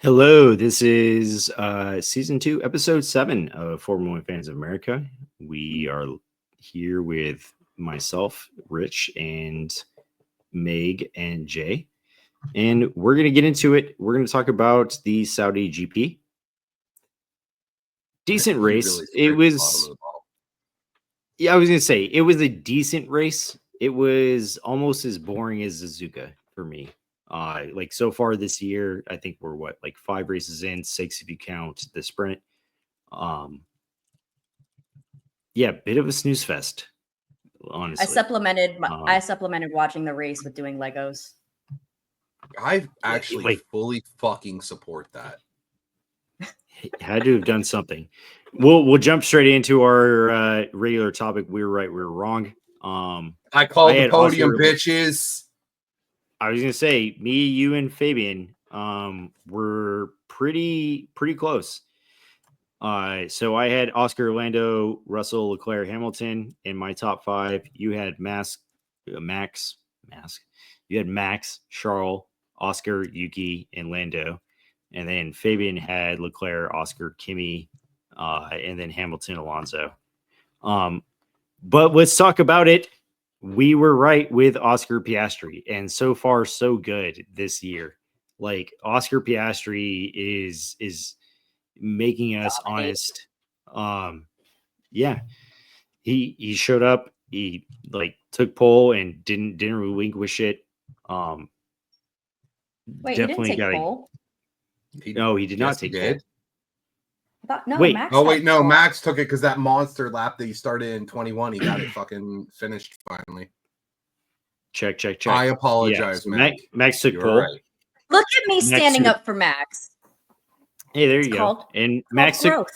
Hello, this is season 2, episode 7 of Formula One Fans of America. We are here with myself, Rich, and Meg and Jay, and we're going to get into it. We're going to talk about the Saudi GP. Decent race. It was, I was going to say, it was a decent race. It was almost as boring as Suzuka for me. Like so far this year, I think we're like 5 races in, 6 if you count the sprint. Yeah, bit of a snooze fest, honestly. I supplemented watching the race with doing Legos. I actually fully fucking support that. Had to have done something. We'll jump straight into our regular topic. We were right, we were wrong. I called the podium, bitches. I was gonna say, me, you, and Fabian were pretty close. So I had Oscar, Lando, Russell, Leclerc, Hamilton in my top 5. You had Max. You had Max, Charles, Oscar, Yuki, and Lando, and then Fabian had Leclerc, Oscar, Kimi, and then Hamilton, Alonso. But let's talk about it. We were right with Oscar Piastri, and so far so good this year. Like Oscar Piastri is making us honest. Yeah, he showed up. He took pole and didn't relinquish it. Wait, definitely he didn't take pole. No, he did not take pole. Max took it because that monster lap that he started in 21, he got it fucking finished finally. Check. I apologize, yeah, so Max took pole. Right. Look at me standing up for Max. Hey, there you go. And Max took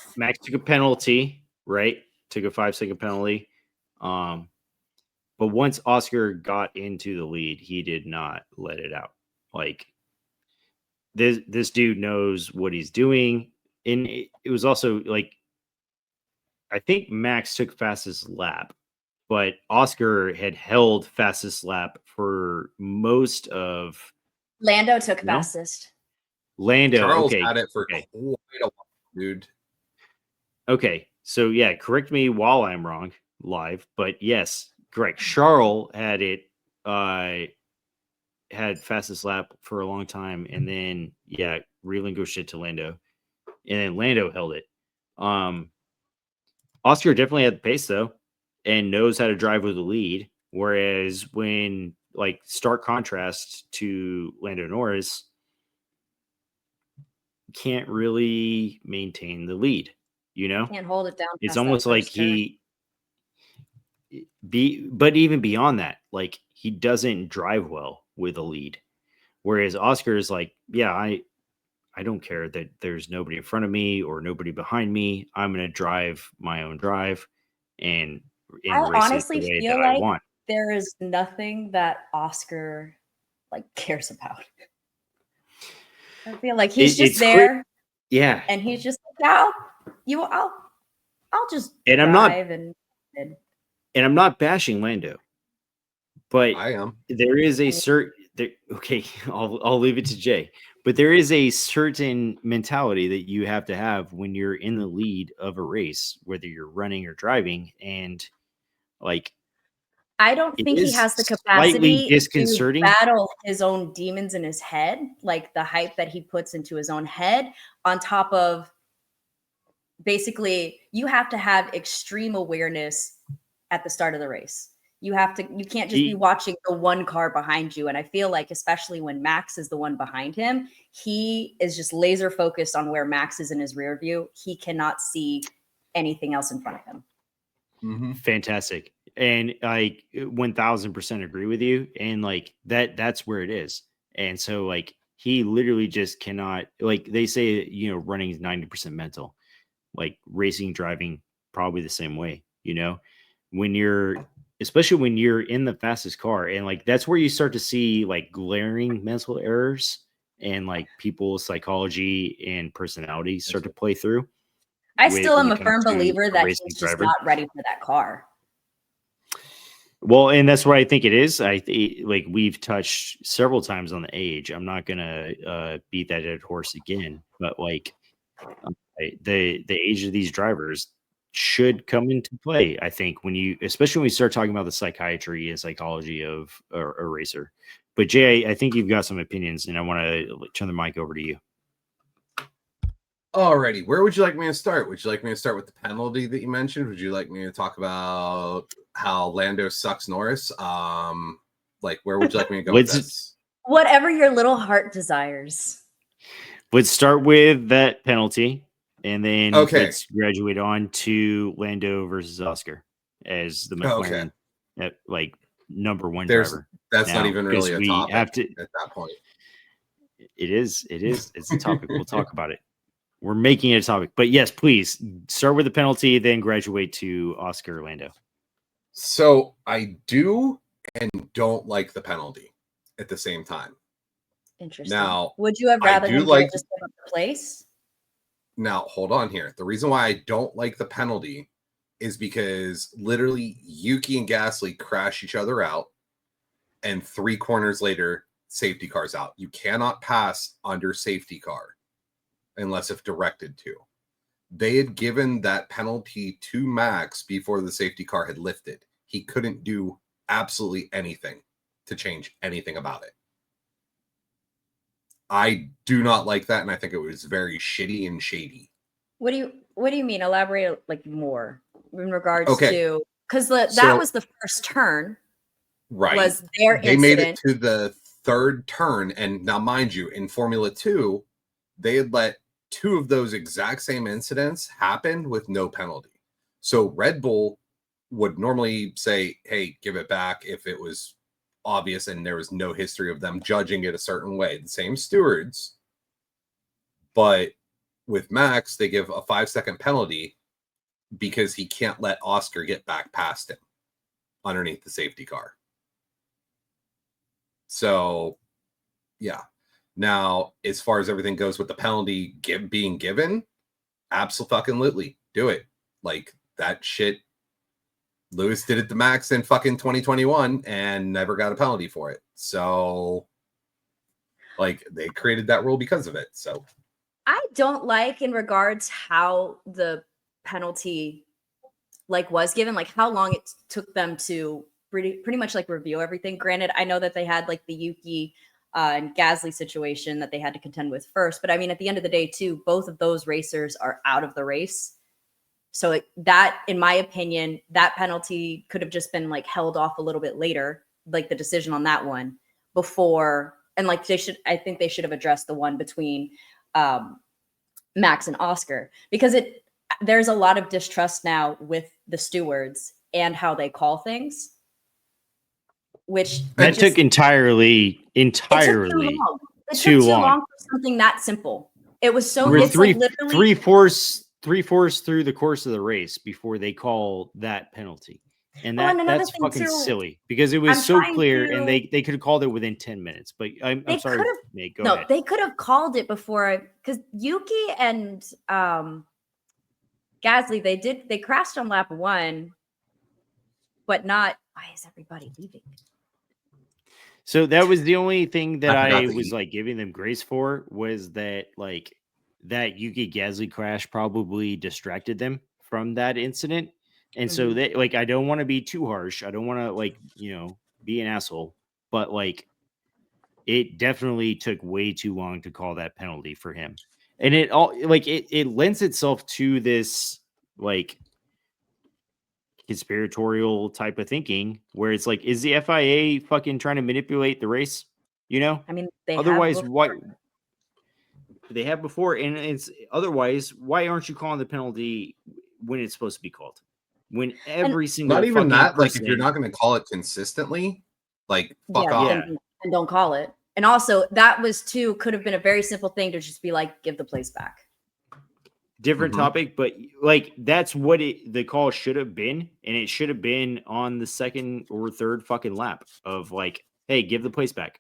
a penalty, right? Took a 5-second penalty. But once Oscar got into the lead, he did not let it out. Like this dude knows what he's doing. And it was also like, I think Max took fastest lap, but Oscar had held fastest lap for most of. Lando took fastest. Lando, Charles okay. had it for quite a while, dude. Okay, so yeah, correct me while I'm wrong live, but yes, correct. Charles had it, had fastest lap for a long time, and then relinquished it to Lando, and then Lando held it. Oscar definitely had the pace though, and knows how to drive with the lead. Whereas when stark contrast to Lando Norris, can't really maintain the lead, can't hold it down. It's almost like but even beyond that, like he doesn't drive well with a lead. Whereas Oscar is like, I don't care that there's nobody in front of me or nobody behind me. I'm going to drive my own drive and race honestly it the way feel that like I want. There is nothing that Oscar cares about. I feel like he's just there. Yeah. And he's just like, I'll just and drive and I'm not bashing Lando. But I am. There is a okay, I'll leave it to Jay. But there is a certain mentality that you have to have when you're in the lead of a race, whether you're running or driving, and I don't think he has the capacity to battle his own demons in his head, like the hype that he puts into his own head, on top of basically you have to have extreme awareness at the start of the race. You can't just be watching the one car behind you. And I feel like, especially when Max is the one behind him, he is just laser focused on where Max is in his rear view. He cannot see anything else in front of him. Mm-hmm. Fantastic. And I 1000% agree with you. And that's where it is. And so he literally just cannot, they say, running is 90% mental, racing, driving, probably the same way, especially when you're in the fastest car, and that's where you start to see glaring mental errors and people's psychology and personality start to play through. I still am a firm believer that he's just not ready for that car. Well, and that's what I think it is. Like we've touched several times on the age. I'm not gonna beat that dead horse again, but like the age of these drivers should come into play. I think especially when we start talking about the psychiatry and psychology of a racer. But Jay, I think you've got some opinions, and I want to turn the mic over to you. Alrighty, where would you like me to start? Would you like me to start with the penalty that you mentioned? Would you like me to talk about how Lando sucks Norris? Like, where would you like me to go with this? Whatever your little heart desires. Let's start with that penalty, and then let's graduate on to Lando versus Oscar as the McLaren like number one driver. That's not even really a topic at that point. It is. It's a topic. We'll talk about it. We're making it a topic. But yes, please start with the penalty, then graduate to Oscar Lando. So I do and don't like the penalty at the same time. Interesting. Now, would you have rather just give up the place? Now, hold on here. The reason why I don't like the penalty is because literally Yuki and Gasly crash each other out, and 3 corners later, safety car's out. You cannot pass under safety car unless if directed to. They had given that penalty to Max before the safety car had lifted. He couldn't do absolutely anything to change anything about it. I do not like that, and I think it was very shitty and shady. What do you mean? Elaborate like more in regards to, because that was the first turn. Right. Was their They made it to the 3rd turn, and now mind you, in Formula 2, they had let 2 of those exact same incidents happen with no penalty. So Red Bull would normally say, hey, give it back if it was obvious and there was no history of them judging it a certain way. The same stewards. But with Max, they give a 5-second penalty because he can't let Oscar get back past him underneath the safety car. So, yeah. Now, as far as everything goes with the penalty being given, absolutely do it. Like that shit. Lewis did it to Max in fucking 2021 and never got a penalty for it. So, like, they created that rule because of it. So, I don't like in regards how the penalty like was given, like how long it took them to pretty much like review everything. Granted, I know that they had like the Yuki and Gasly situation that they had to contend with first. But I mean, at the end of the day, too, both of those racers are out of the race. So that, in my opinion, that penalty could have just been like held off a little bit later, like the decision on that one before. And like I think they should have addressed the one between Max and Oscar, because there's a lot of distrust now with the stewards and how they call things. Which that took entirely too long for something that simple. It was so it's like literally three-fourths through the course of the race before they call that penalty. And that's fucking silly because it was so clear and they could have called it within 10 minutes. But I'm sorry, Nate, go ahead. They could have called it before, because Yuki and Gasly, they crashed on lap 1, but not. Why is everybody leaving? So that was the only thing that I was like giving them grace for, was that like that Yuki Gasly crash probably distracted them from that incident. And so they like, I don't want to be too harsh. I don't want to like, be an asshole, but like it definitely took way too long to call that penalty for him. And it all like it lends itself to this like conspiratorial type of thinking where it's like, is the FIA fucking trying to manipulate the race? I mean, otherwise why they have before, and it's otherwise why aren't you calling the penalty when it's supposed to be called? When every single not even that, person, like if you're not going to call it consistently, like fuck off and don't call it. And also that could have been a very simple thing to just be like, give the place back. Different topic, but like that's what the call should have been, and it should have been on the 2nd or 3rd fucking lap of like, hey, give the place back.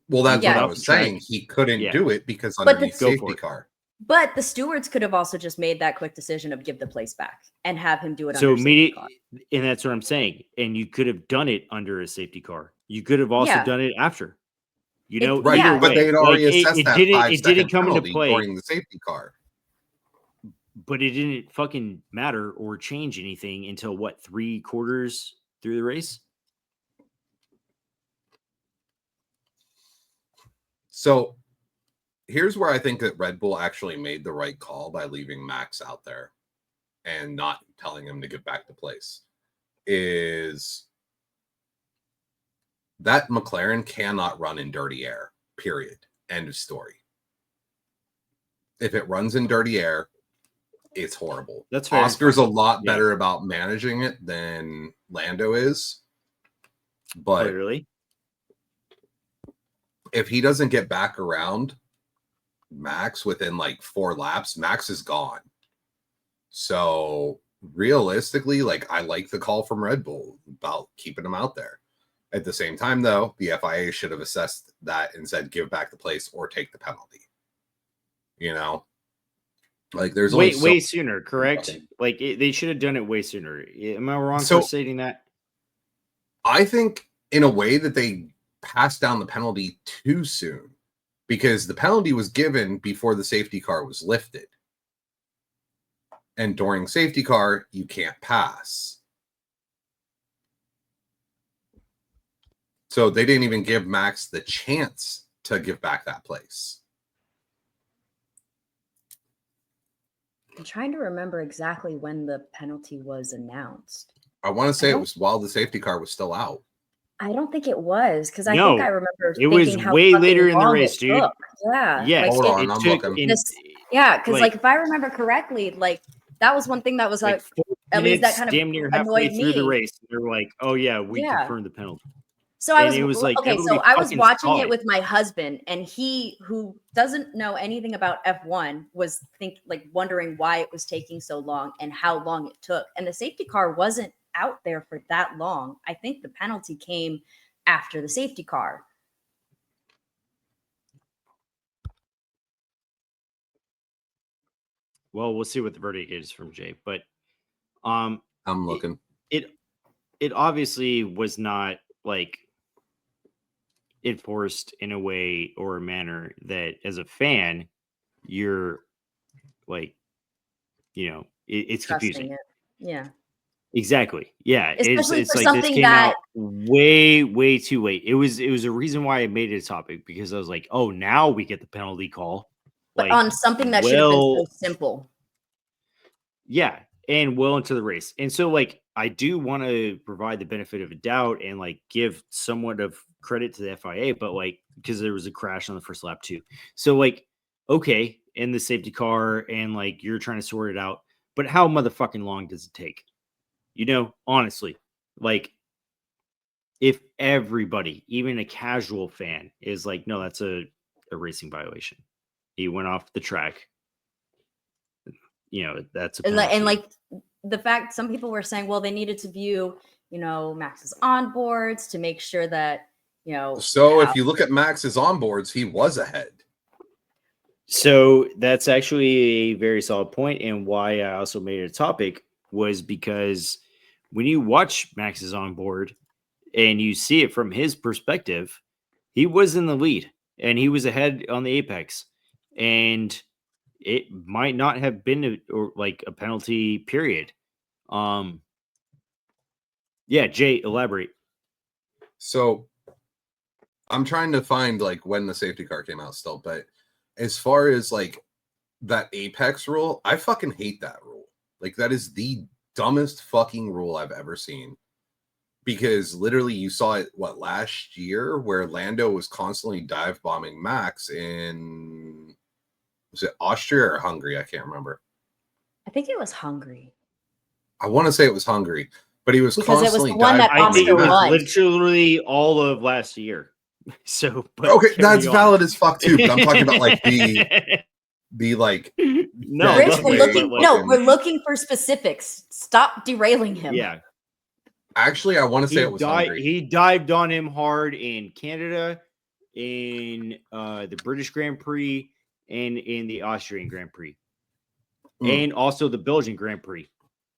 Well, that's what I was saying. He couldn't do it because underneath safety car. But the stewards could have also just made that quick decision of give the place back and have him do it So under safety car. and that's what I'm saying. And you could have done it under a safety car. You could have also Yeah. done it after. You It- know, Right, yeah. but they had already Like, assessed it that didn't 5-second come into penalty play, during the safety car. but it didn't fucking matter or change anything until what, 3 quarters through the race? So here's where I think that Red Bull actually made the right call by leaving Max out there and not telling him to get back to place. Is that McLaren cannot run in dirty air, period. End of story. If it runs in dirty air, it's horrible. That's fair. Oscar's a lot Yeah. better about managing it than Lando is. But Clearly. if he doesn't get back around Max within like 4 laps, Max is gone. So realistically, like, I like the call from Red Bull about keeping him out there. At the same time, though, the FIA should have assessed that and said, give back the place or take the penalty. You know, like, there's way only sooner, correct? Like, they should have done it way sooner. Am I wrong So- for stating that? I think in a way that they passed down the penalty too soon, because the penalty was given before the safety car was lifted. And during safety car, you can't pass. So they didn't even give Max the chance to give back that place. I'm trying to remember exactly when the penalty was announced. I want to say it don't- was while the safety car was still out. I don't think it was because I No, think I remember it was thinking how way fucking later in the long race, it dude. took. Yeah. Yeah, like, Hold it- on, I'm looking. Yeah, because like- like if I remember correctly, like that was one thing that was like like 4 at least that minutes, kind of damn near halfway annoyed through the me. race. They were like, "Oh yeah, we Yeah. confirmed the penalty." So I and was, it was like, okay. So everybody I was fucking watching saw it it. with my husband, and he, who doesn't know anything about F1, was wondering why it was taking so long and how long it took. And the safety car wasn't out there for that long. I think the penalty came after the safety car. Well, we'll see what the verdict is from Jay, but I'm looking. it obviously was not like enforced in a way or a manner that as a fan you're like, you know, it's Trusting confusing. it. Yeah. Exactly. Yeah. Especially It's for like this something came that- out way too late. It was a reason why I made it a topic, because I was like, oh, now we get the penalty call. But Like, on something that should have been so well, simple. yeah, and well into the race. And so, like, I do want to provide the benefit of a doubt and like give somewhat of credit to the FIA, but like, because there was a crash on the first lap too. So like, okay, in the safety car, and like you're trying to sort it out, but how motherfucking long does it take? You know, honestly, like, if everybody, even a casual fan, is like, no, that's a racing violation. He went off the track. You know, that's a And penalty. like the fact some people were saying, well, they needed to view, you know, Max's onboards to make sure that, you know. So how- if you look at Max's onboards, he was ahead. So that's actually a very solid point, and why I also made it a topic was because when you watch Max's onboard and you see it from his perspective, he was in the lead and he was ahead on the apex, and it might not have been a penalty period. Yeah, Jay, elaborate. So I'm trying to find like when the safety car came out still, but as far as like that apex rule, I fucking hate that rule. Like, that is the dumbest fucking rule I've ever seen. Because literally you saw it last year, where Lando was constantly dive bombing Max in, was it Austria or Hungary? I can't remember. I think it was Hungary. I want to say it was Hungary, but he was Because it was constantly the one dive that I think it bombing Oscar was Max. won. literally all of last year. So, but Okay, carry that's on. valid as fuck too. But I'm talking about like the like no, Rich, that's we're way looking. fucking- No, we're looking for specifics. Stop derailing him. yeah. actually I want to say it was Hungary. He dived on him hard in Canada, in the British Grand Prix, and in the Austrian Grand Prix. Mm. And also the Belgian Grand Prix.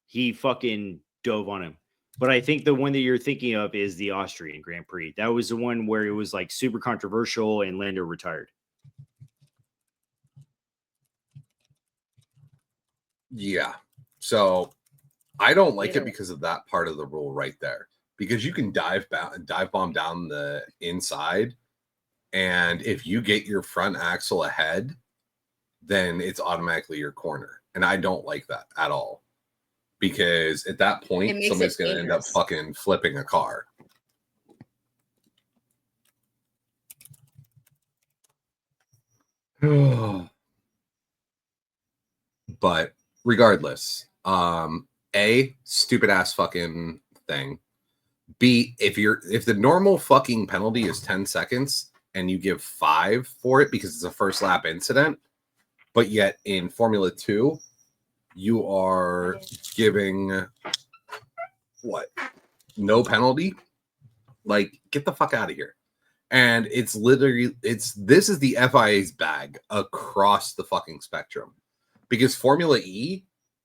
He fucking dove on him. But I think the one that you're thinking of is the Austrian Grand Prix. That was the one where it was like super controversial and Lando retired. Yeah. So I don't like Either it way. because of that part of the rule right there. Because you can dive bomb down the inside, and if you get your front axle ahead, then it's automatically your corner. And I don't like that at all. Because at that It point, makes somebody's it going to end up dangerous. fucking flipping a car. But regardless, A, stupid ass fucking thing. B, if the normal fucking penalty is 10 seconds and you give 5 for it because it's a first lap incident, but yet in Formula 2, you are giving what? No penalty? Like, get the fuck out of here. And it's literally this is the FIA's bag across the fucking spectrum. Because Formula E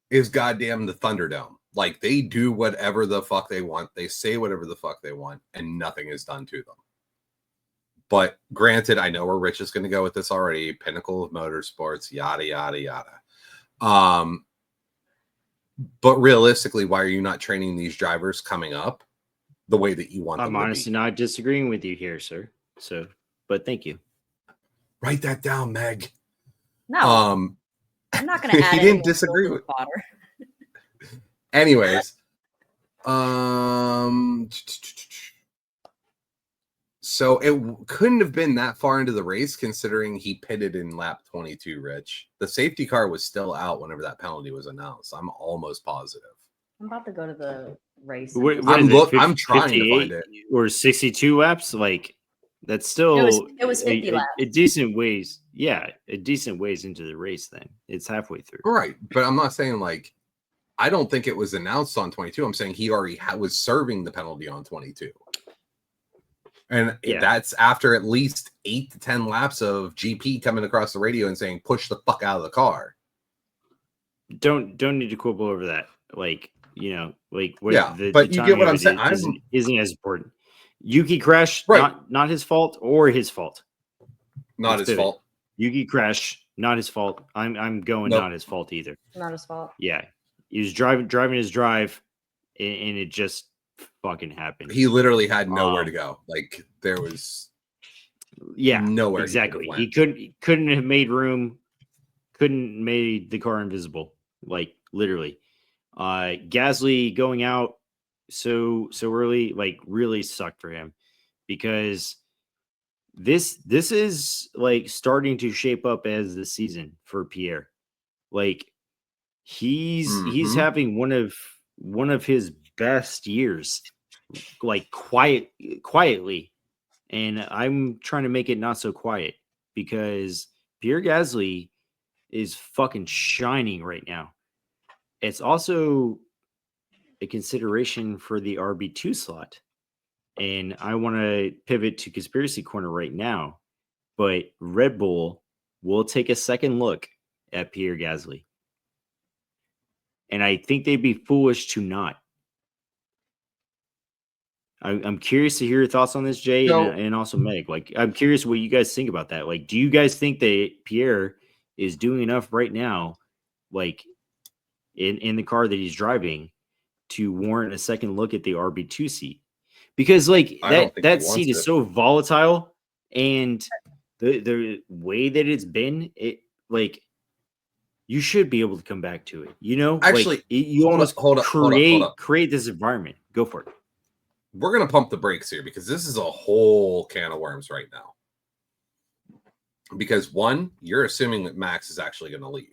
is goddamn the Thunderdome. Like, they do whatever the fuck they want. They say whatever the fuck they want, and nothing is done to them. But granted, I know where Rich is going to go with this already. Pinnacle of motorsports, yada, yada, yada. But realistically, why are you not training these drivers coming up the way that you want them I'm to be? honestly not disagreeing with you here, sir. So, but thank you. Write that down, Meg. No, I'm not going to add he any didn't more disagree building with. fodder. Anyways, so it couldn't have been that far into the race considering he pitted in lap 22, Rich. The safety car was still out whenever that penalty was announced. I'm almost positive. I'm about to go to the race. What I'm is it, I'm trying to find 58 it. or 62 laps. Like, that's still It was 50 laps. a decent ways. Yeah, a decent ways into the race. Then it's halfway through. Right, but I'm not saying like I don't think it was announced on 22. I'm saying he already was serving the penalty on 22. And Yeah. that's after at least 8 to 10 laps of GP coming across the radio and saying, push the fuck out of the car. Don't need to quibble over that. Like, you know, like what Yeah, the but you get what timing I'm of saying. it isn't as important. Yuki crash, Right. not his fault or his fault. Not Let's his pivot. fault. Yuki crash, not his fault. I'm going Nope. not his fault either. Not his fault. Yeah. He was driving his drive and it just fucking happened. He literally had nowhere to go. Like there was nowhere. Exactly. He couldn't have made room, couldn't made the car invisible. Like literally. Gasly going out so early, like really sucked for him because this is like starting to shape up as the season for Pierre. Like he's having one of his best years, like quietly, and I'm trying to make it not so quiet because Pierre Gasly is fucking shining right now. It's also a consideration for the RB2 slot. And I want to pivot to Conspiracy Corner right now, but Red Bull will take a second look at Pierre Gasly. And I think they'd be foolish to not. I'm curious to hear your thoughts on this, Jay, and also Meg. Like, I'm curious what you guys think about that. Like, do you guys think that Pierre is doing enough right now, like in the car that he's driving, to warrant a second look at the RB2 seat? Because like that seat is so volatile, and the way that it's been, it like you should be able to come back to it. You know, actually, like, you almost hold up. create this environment. Go for it. We're gonna pump the brakes here because this is a whole can of worms right now. Because one, you're assuming that Max is actually going to leave.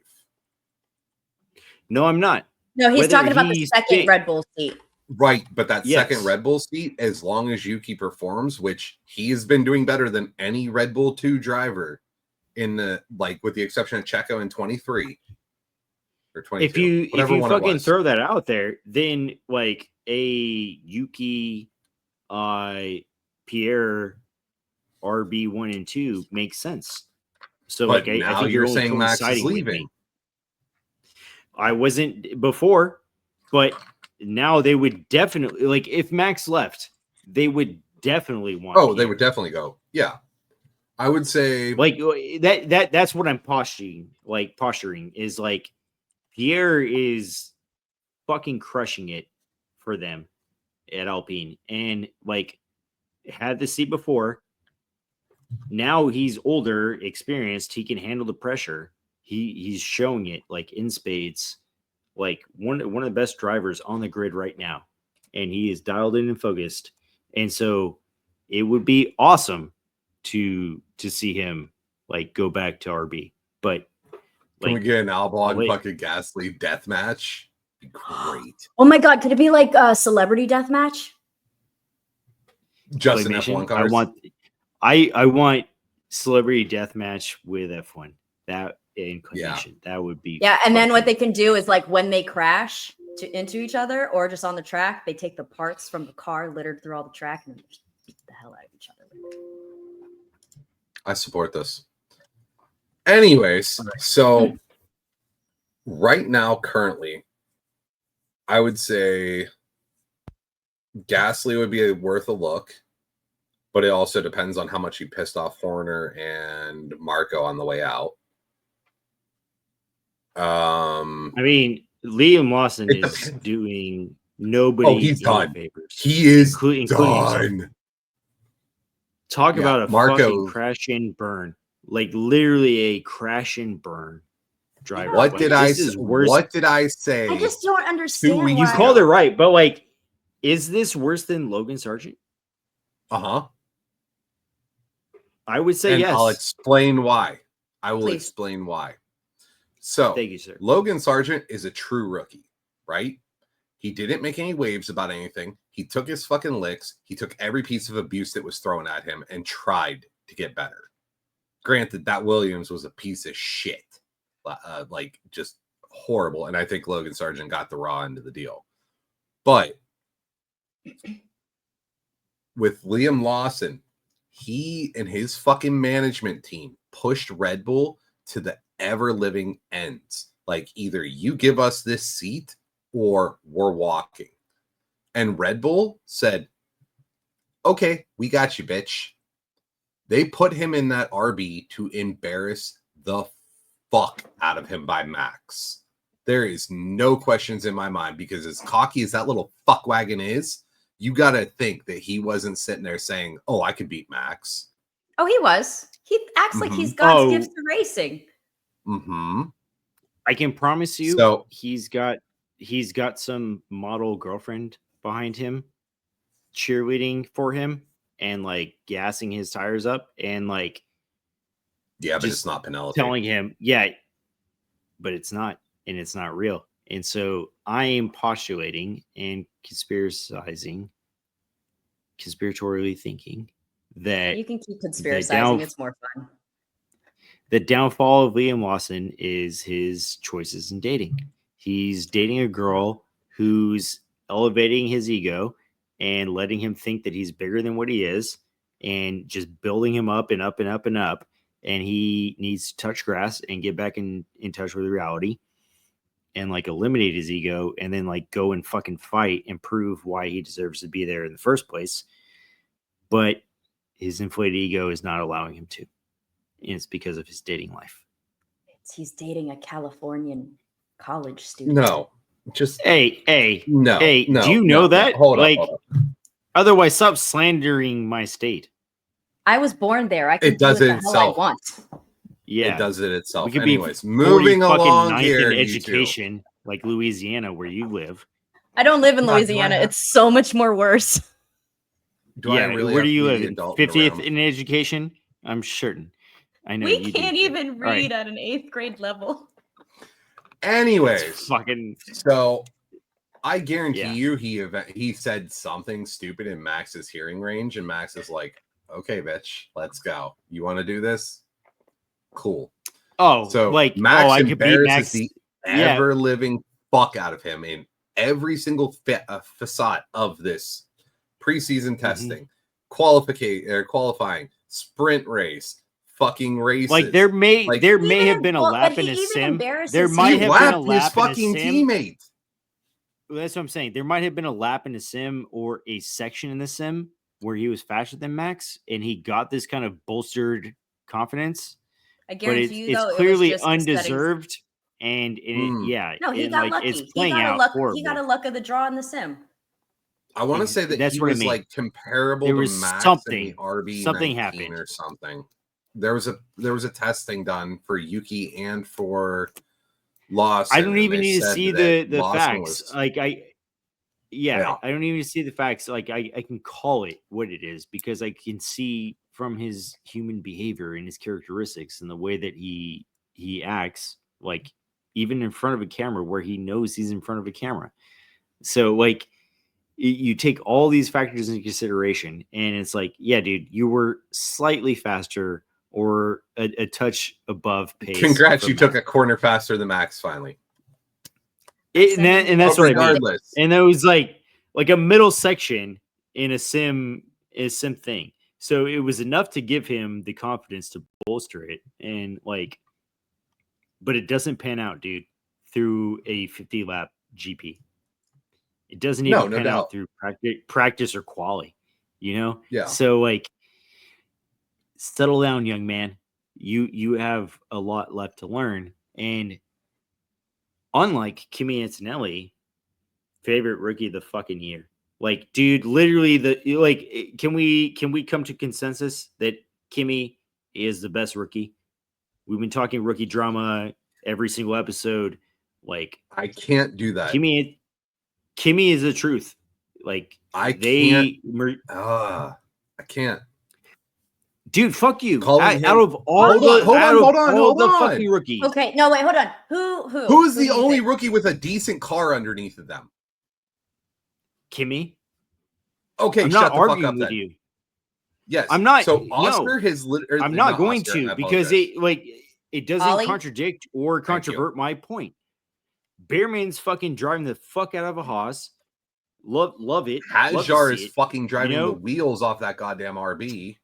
No, I'm not. No, he's talking about the second Red Bull seat. Right, but that second Red Bull seat, as long as Yuki performs, which he has been doing better than any Red Bull 2 driver in the, like, with the exception of Checo in 23 or 22. If you fucking throw that out there, then like a Yuki, Pierre, RB1 and 2 makes sense. So But like I now think you're only saying Max is coinciding with leaving. me. I wasn't before, but now they would definitely like if Max left, they would definitely want. Oh, they Pierre. would definitely go. Yeah. I would say Like that's what I'm posturing is like Pierre is fucking crushing it for them at Alpine, and like had the seat before. Now he's older, experienced. He can handle the pressure. He's showing it like in spades, like one of the best drivers on the grid right now, and he is dialed in and focused. And so it would be awesome to see him like go back to RB. But can we like get an Albon wait. fucking Gasly death match? Be great. Oh my god, could it be like a celebrity death match? Just an claymation, F1 cars. I want celebrity death match with F1. That inclination. That would be Yeah, and then what fucking- they can do is like when they crash into each other or just on the track, they take the parts from the car littered through all the track and then just beat the hell out of each other. I support this. Anyways, so right now, currently, I would say Gasly would be worth a look, but it also depends on how much he pissed off Horner and Marco on the way out. I mean, Liam Lawson It is depends. doing nobody. Oh, he's any done. favors. He is including himself. done. Talk Yeah, about a Marco- fucking crash and burn, like literally a crash and burn driver. What Like, did I? this is worse. What did I say? I just don't understand weeks You why. called it right, but like, is this worse than Logan Sargent? Uh-huh. I would say And yes. I'll explain why. I will Please. explain why. So, Thank you, sir. Logan Sargent is a true rookie, right? He didn't make any waves about anything. He took his fucking licks. He took every piece of abuse that was thrown at him and tried to get better. Granted, that Williams was a piece of shit. Like, just horrible. And I think Logan Sargent got the raw end of the deal. But with Liam Lawson, he and his fucking management team pushed Red Bull to the ever-living ends. Like, either you give us this seat or we're walking. And Red Bull said, okay, we got you, bitch. They put him in that RB to embarrass the fuck out of him by Max. There is no questions in my mind, because as cocky as that little fuckwagon is, you got to think that he wasn't sitting there saying, oh, I could beat Max. Oh, he was. He acts like he's Mhm. God's Oh. gift to racing. Mm-hmm. I can promise you, So- he's got some model girlfriend behind him, cheerleading for him and like gassing his tires up and like Yeah, but Just it's not Penelope. telling him, yeah, but it's not, and it's not real. And so I am postulating and conspiratorially thinking that You can keep down- conspiracizing. It's more fun. the downfall of Liam Lawson is his choices in dating. He's dating a girl who's elevating his ego and letting him think that he's bigger than what he is and just building him up and up and up and up. And he needs to touch grass and get back in touch with reality and like eliminate his ego and then like go and fucking fight and prove why he deserves to be there in the first place. But his inflated ego is not allowing him to. And it's because of his dating life. He's dating a Californian college student. No, just Hey, no. hey, no, do you know no, that? Hold Like, up. otherwise, stop slandering my state. I was born there. I can It does do it what the hell itself. I want. Yeah, It does it itself. we could be Anyways, moving 40 fucking along ninth here. in you two. education, like Louisiana, where you live. I don't live in God, do I Louisiana. have- It's so much more worse. Do I Yeah, really where have do you to be live? the In adult in the 50th room? in education? I'm certain. I know We you can't do. even All right. read at an 8th grade level. Anyways, Fucking so I guarantee Yeah. you he said something stupid in Max's hearing range, and Max is like, okay, bitch, let's go. You want to do this? Cool. So like Max I could beat embarrasses Max. the Yeah. ever living fuck out of him in every single facade of this preseason Mm-hmm. testing, qualifying, sprint race, fucking races. Like there may have been a Well, lap but in he a even sim. embarrasses There him. might he have been a lapped his lap in a fucking sim. teammate. That's what I'm saying. There might have been a lap in a sim or a section in the sim where he was faster than Max, and he got this kind of bolstered confidence. I But guarantee you, it's though, it was clearly just the settings. undeserved, and Mm. No, he and got like lucky. it's He playing got a out luck. He horribly. got a luck of the draw in the sim. I want to say that That's he what I was mean. like comparable There to was Max something. in the RB Something 19 happened. or something. There was a testing done for Yuki and for Lawson. I don't and even they need to said see that the Lawson facts. was- Like Yeah. I don't even see the facts. Like I can call it what it is because I can see from his human behavior and his characteristics and the way that he acts, like even in front of a camera where he knows he's in front of a camera. So like you take all these factors into consideration, and it's like, yeah, dude, you were slightly faster or a touch above pace. Congrats, from you took Max. a corner faster than Max finally. And that's But what I mean. regardless, And it was like a middle section in a sim thing. So it was enough to give him the confidence to bolster it. And like, but it doesn't pan out, dude, through a 50 lap GP. It doesn't even no pan doubt. out through practice or quali, you know? Yeah. So like, settle down, young man. You have a lot left to learn. And unlike Kimi Antonelli, favorite rookie of the fucking year. Like, dude, literally can we come to consensus that Kimi is the best rookie? We've been talking rookie drama every single episode. Like, I can't do that. Kimi is the truth. Like, I can't. Dude, fuck you. Calling Out him- of all Hold on. the fucking rookies. Okay, no, wait, hold on. Who is do the you only think? rookie with a decent car underneath of them? Kimi, Okay, I'm shut not the fuck arguing up with then. you. Yes, I'm not. So no. Oscar has. I'm not going Oscar, to I because apologize. it doesn't Ollie? contradict or Thank you. controvert my point. Bearman's fucking driving the fuck out of a Haas. Love it. Love to Hajar see is it. fucking driving know? the wheels off that goddamn RB.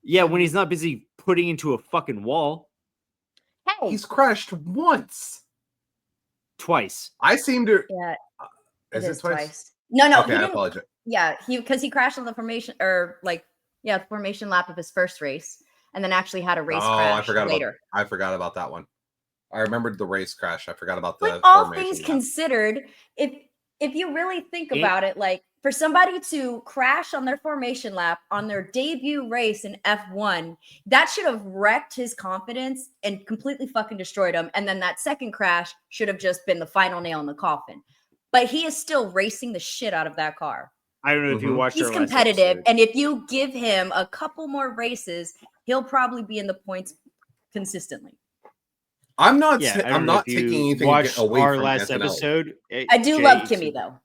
Yeah, when he's not busy putting into a fucking wall Hey, He's crashed once. twice. I seem to. yeah, Is it it is twice? twice. No, Okay, he I didn't. apologize. Yeah, because he crashed on the formation the formation lap of his first race, and then actually had a race crash I forgot later. about that one. I remembered the race crash. I forgot about the But all formation things lap. considered, if you really think It- about it, like for somebody to crash on their formation lap on their debut race in F1, that should have wrecked his confidence and completely fucking destroyed him. And then that second crash should have just been the final nail in the coffin. But he is still racing the shit out of that car. I don't know if you Mhm. watched. He's our last competitive, episode. and if you give him a couple more races, he'll probably be in the points consistently. I'm not. Yeah, I I'm don't know not if you taking anything watched away our from last Antonelli. episode. I do Jay, love Kimi though.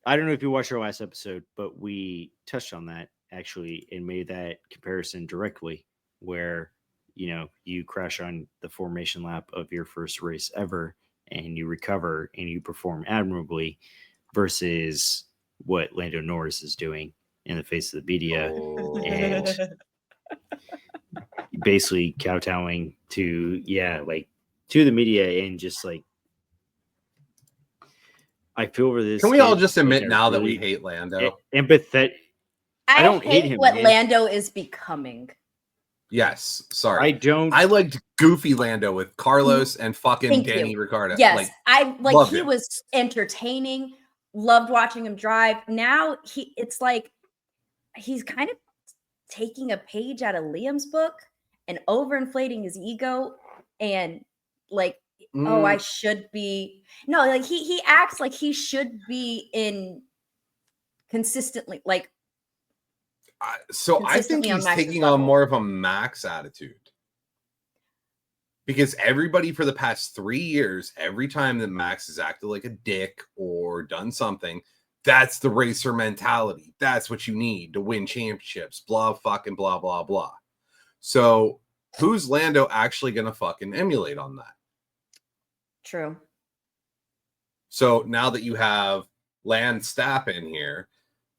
I don't know if you watched our last episode, but we touched on that actually and made that comparison directly where, you crash on the formation lap of your first race ever and you recover and you perform admirably versus what Lando Norris is doing in the face of the media, and basically kowtowing to the media and just like, I feel for this. Can we all kid just admit in a now that we really hate Lando? empathetic. I don't hate hate him, what man. Lando is becoming. Yes. Sorry. I don't. I liked Goofy Lando with Carlos and fucking Thank Danny you. Ricciardo. Yes, I like loved he him. was entertaining. Loved watching him drive. Now it's like he's kind of taking a page out of Liam's book and overinflating his ego and like, oh, I should be. No, like he acts like he should be in consistently like. So I think consistently on he's Max's taking level. on more of a Max attitude. Because everybody for the past 3 years, every time that Max has acted like a dick or done something, that's the racer mentality. That's what you need to win championships. Blah, fucking blah, blah, blah. So who's Lando actually going to fucking emulate on that? True. So now that you have Land Stapp in here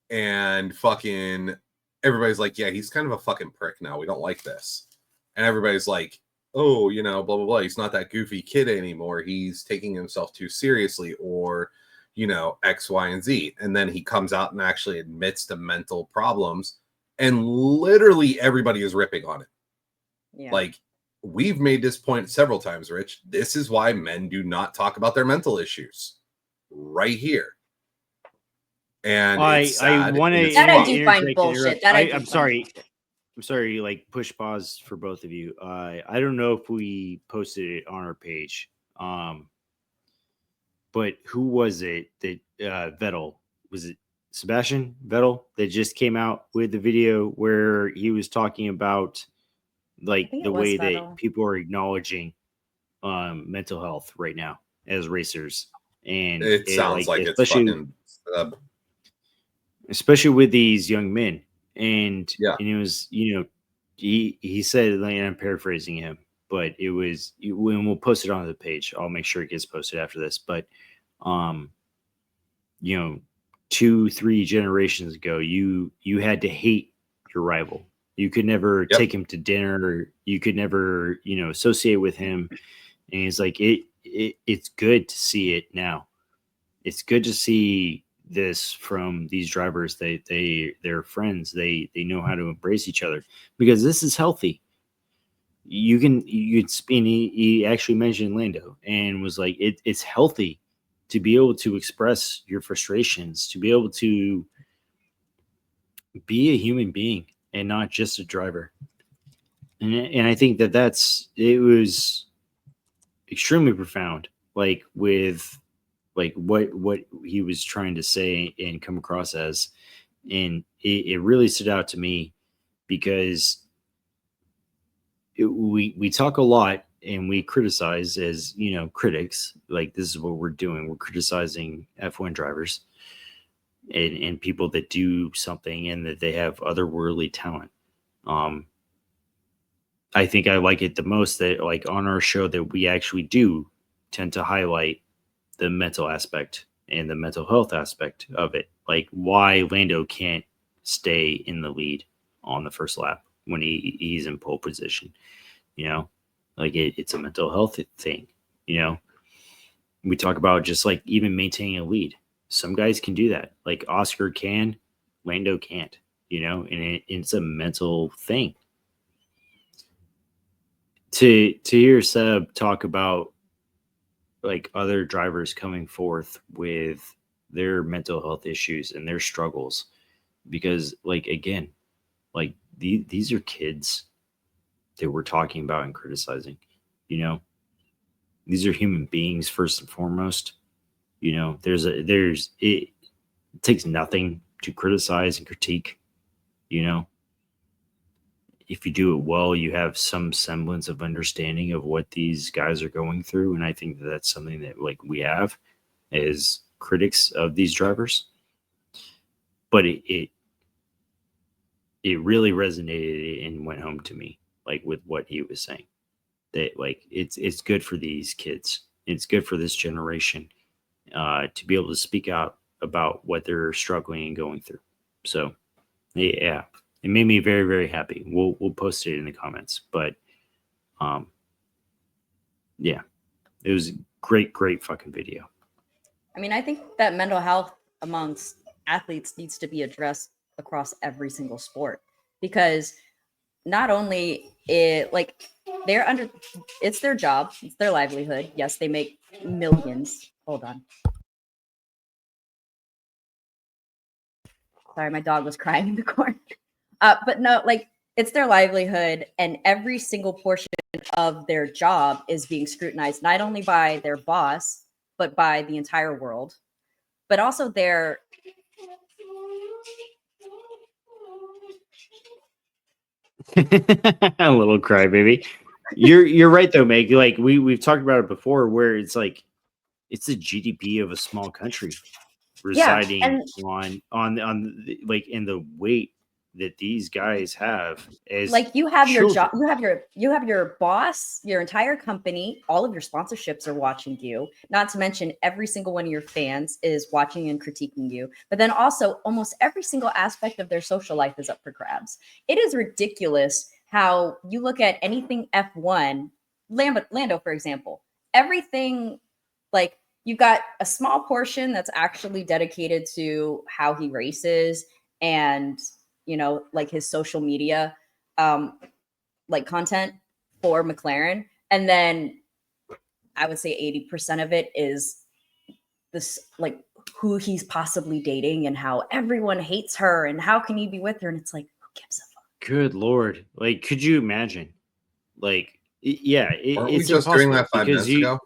and fucking everybody's like, yeah, he's kind of a fucking prick now. We don't like this. And everybody's like, oh, you know, blah, blah, blah. He's not that goofy kid anymore. He's taking himself too seriously, or, you know, X, Y, and Z. And then he comes out and actually admits to mental problems. And literally everybody is ripping on it. Yeah. Like, we've made this point several times, Rich. This is why men do not talk about their mental issues right here. And I it's sad, want and to. it's That I fucked. do find bullshit. That I do I'm find sorry. I'm sorry. Like, push pause for both of you. I don't know if we posted it on our page. But who was it that Vettel, was it Sebastian Vettel, that just came out with the video where he was talking about like think it the was way that Vettel. people are acknowledging mental health right now as racers, and It sounds like it's especially fucking especially with these young men. And Yeah. and it was, you know, he said, like, and I'm paraphrasing him, but it was, when we'll post it on the page, I'll make sure it gets posted after this. But you know, 2-3 generations ago, you had to hate your rival. You could never take him to dinner, or you could never, you know, associate with him. And he's like, it's good to see it now. It's good to see this from these drivers. They're friends. They know how to embrace each other, because this is healthy. You spin. He actually mentioned Lando and was like, it's healthy to be able to express your frustrations, to be able to be a human being and not just a driver. And I think it was extremely profound, like with like what he was trying to say and come across as. And it really stood out to me, because we talk a lot and we criticize, as you know, critics. Like, this is what we're doing. We're criticizing F1 drivers and people that do something and that they have otherworldly talent. I think I like it the most that, like, on our show, that we actually do tend to highlight the mental aspect and the mental health aspect of it. Like, why Lando can't stay in the lead on the first lap when he's in pole position. You know, like, it's a mental health thing. You know, we talk about just like even maintaining a lead. Some guys can do that. Like, Oscar can, Lando can't. You know, and it's a mental thing. To hear Seb talk about like other drivers coming forth with their mental health issues and their struggles, because, like, again, like these are kids that we're talking about and criticizing. You know, these are human beings first and foremost. You know, it takes nothing to criticize and critique. You know, if you do it well, you have some semblance of understanding of what these guys are going through. And I think that that's something that, like, we have as critics of these drivers. But it really resonated and went home to me, like, with what he was saying, that, like, it's good for these kids. It's good for this generation to be able to speak out about what they're struggling and going through. So, yeah, it made me very, very happy. We'll post it in the comments. But yeah, it was a great fucking video. I mean, I think that mental health amongst athletes needs to be addressed across every single sport, because not only it's their job, it's their livelihood. Yes, they make millions. Hold on. Sorry, my dog was crying in the corner. But no, like, it's their livelihood, and every single portion of their job is being scrutinized, not only by their boss, but by the entire world, but also their a little crybaby. You're right though, Meg. Like, we've talked about it before, where it's like it's the GDP of a small country residing on like in the weight that these guys have as like you have your children. job, you have your boss, your entire company, all of your sponsorships are watching you, not to mention every single one of your fans is watching and critiquing you, but then also almost every single aspect of their social life is up for grabs. It is ridiculous how you look at anything F1, Lando for example, everything, like you've got a small portion that's actually dedicated to how he races and like his social media like content for McLaren, and then I would say 80% of it is this, like who he's possibly dating and how everyone hates her and how can he be with her, and it's like, who gives a fuck? Good Lord. Like, could you imagine? Like, yeah, Weren't we it's just doing impossible that 5 because minutes ago?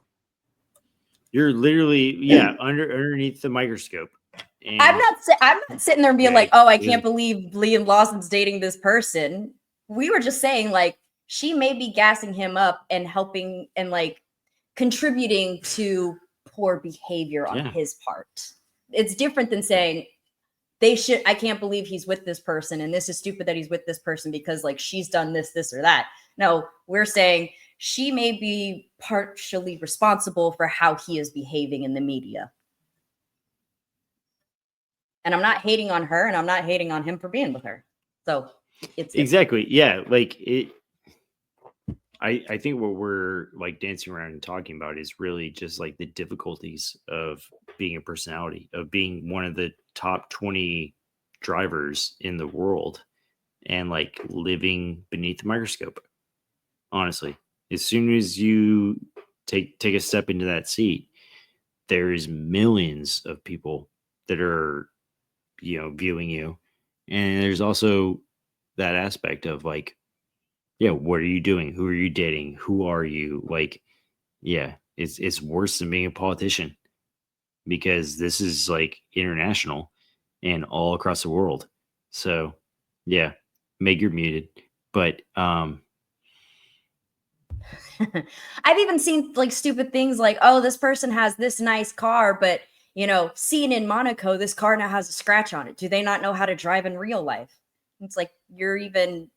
you're literally, underneath the microscope. And I'm not sitting there and being Yeah, like, oh, I yeah. can't believe Liam Lawson's dating this person. We were just saying like she may be gassing him up and helping and like contributing to poor behavior on Yeah. his part. It's different than saying I can't believe he's with this person and this is stupid that he's with this person because like she's done this or that. No, we're saying she may be partially responsible for how he is behaving in the media. And I'm not hating on her and I'm not hating on him for being with her. So it's exactly. Yeah. Like it, I think what we're like dancing around and talking about is really just like the difficulties of being a personality, of being one of the top 20 drivers in the world and like living beneath the microscope. Honestly, as soon as you take a step into that seat, there is millions of people that are, viewing you. And there's also that aspect of like, yeah, what are you doing? Who are you dating? Who are you? Like, yeah, it's worse than being a politician because this is like international and all across the world. So, yeah, Meg, you're muted. But I've even seen like stupid things like, oh, this person has this nice car, but seen in Monaco, this car now has a scratch on it. Do they not know how to drive in real life? It's like you're even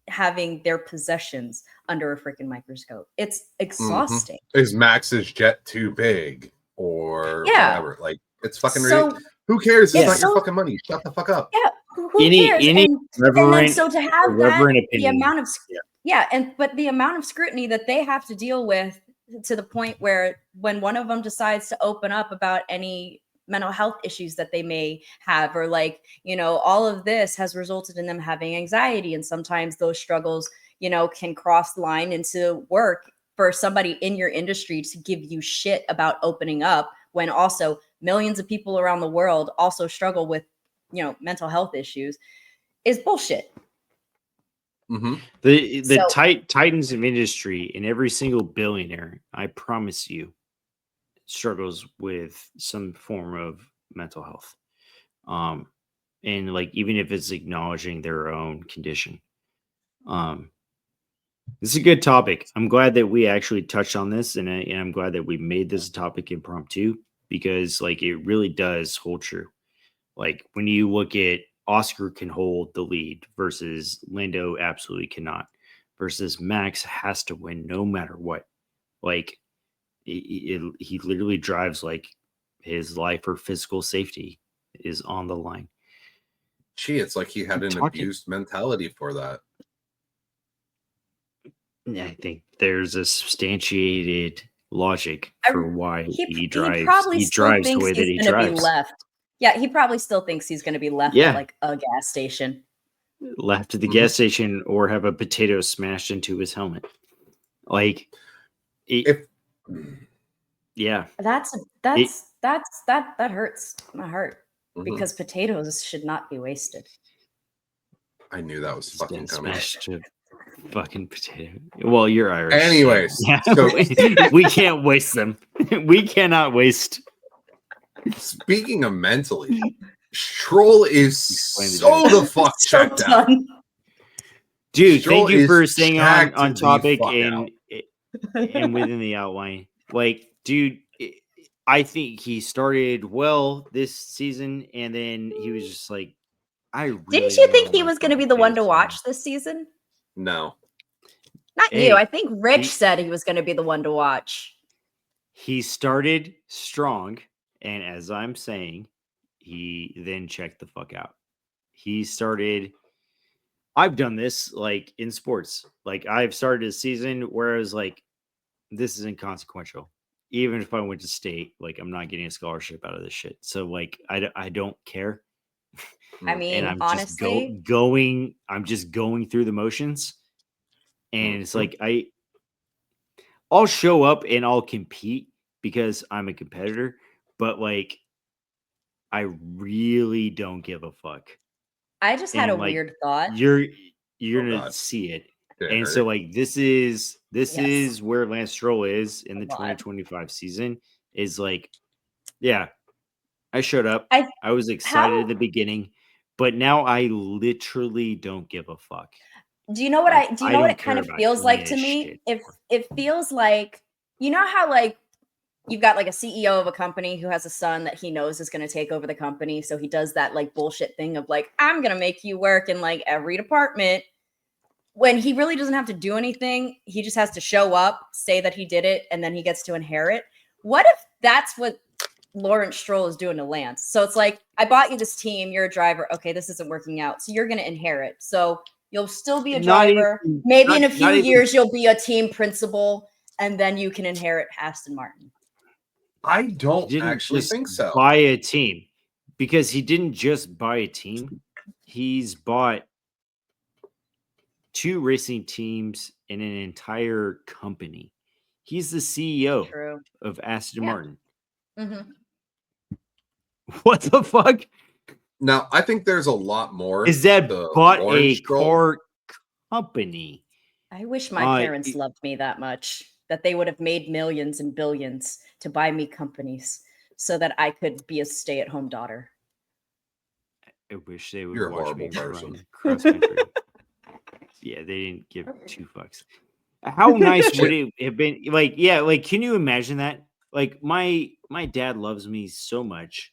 having their possessions under a freaking microscope. It's exhausting. Is Max's jet too big or whatever? Like, it's fucking ridiculous. Who cares? It's not your fucking money. Shut the fuck up. Yeah, who cares? And then so to have that, the amount of but the amount of scrutiny that they have to deal with, to the point where when one of them decides to open up about any mental health issues that they may have, or like, all of this has resulted in them having anxiety, and sometimes those struggles, can cross the line into work for somebody in your industry to give you shit about opening up, when also millions of people around the world also struggle with mental health issues, is bullshit. Mm-hmm. The titans of industry and every single billionaire, I promise you, struggles with some form of mental health. And like, even if it's acknowledging their own condition. This is a good topic. I'm glad that we actually touched on this, and I'm glad that we made this a topic impromptu, because like it really does hold true. Like when you look at Oscar can hold the lead versus Lando absolutely cannot, versus Max has to win no matter what. Like he literally drives like his life or physical safety is on the line. Gee, it's like he had an abused mentality for that. I think there's a substantiated logic for why he drives. He drives the way that he drives. Yeah, he probably still thinks he's going to be left at like a gas station. Left at the gas station, or have a potato smashed into his helmet. Like, that hurts my heart, because potatoes should not be wasted. I knew that was fucking coming. Fucking potato. Well, you're Irish. Anyways, so we can't waste them. We cannot waste. Speaking of mentally, Stroll is so the fuck checked out. Dude, thank you for staying on topic and within the outline. Like, dude, I think he started well this season, and then he was just like, I really Didn't you don't think know he my was going to be fucking the one to face, man. watch this season? No. Not Hey, you. I think Rich he- said he was going to be the one to watch. He started strong, and as I'm saying, he then checked the fuck out. He started. I've done this like in sports. Like I've started a season where I was like, this is inconsequential. Even if I went to state, like I'm not getting a scholarship out of this shit. So like I don't care. I Mm. mean, And I'm honestly, I'm just going through the motions. And it's Mhm. like I'll show up and I'll compete because I'm a competitor, but like I really don't give a fuck. I just had a And like weird thought. you're Oh, gonna God. see it. Did it And so hurt? like this is Yes. where Lance Stroll is in the A lot. 2025 season is like, yeah, I showed up. I I was excited how at the beginning, but now I literally don't give a fuck. do you know what Like do you I know what don't it kind care of about feels any like of to this me? shit. If it feels like you know how like you've got like a CEO of a company who has a son that he knows is going to take over the company, so he does that like bullshit thing of like I'm going to make you work in like every department when he really doesn't have to do anything. He just has to show up, say that he did it, and then he gets to inherit. What if that's what Lawrence Stroll is doing to Lance? So it's like, I bought you this team, you're a driver. Okay, this isn't working out. So you're going to inherit. So you'll still be a Not driver. even Maybe in a not few even years, you'll be a team principal, and then you can inherit Aston Martin. I he don't didn't actually just think so. buy a team because he didn't just buy a team. He's bought 2 racing teams in an entire company. He's the CEO True. of Aston Yeah. Martin. Mm-hmm. What the fuck? Now, I think there's a lot more Is that to bought Lawrence a Stroll. car company? I wish my parents it- loved me that much, that they would have made millions and billions to buy me companies so that I could be a stay-at-home daughter. I wish they would You're a watch me horrible person. run cross country. Yeah, they didn't give 2 fucks. How nice would it have been? Like, yeah, like, can you imagine that? Like, my dad loves me so much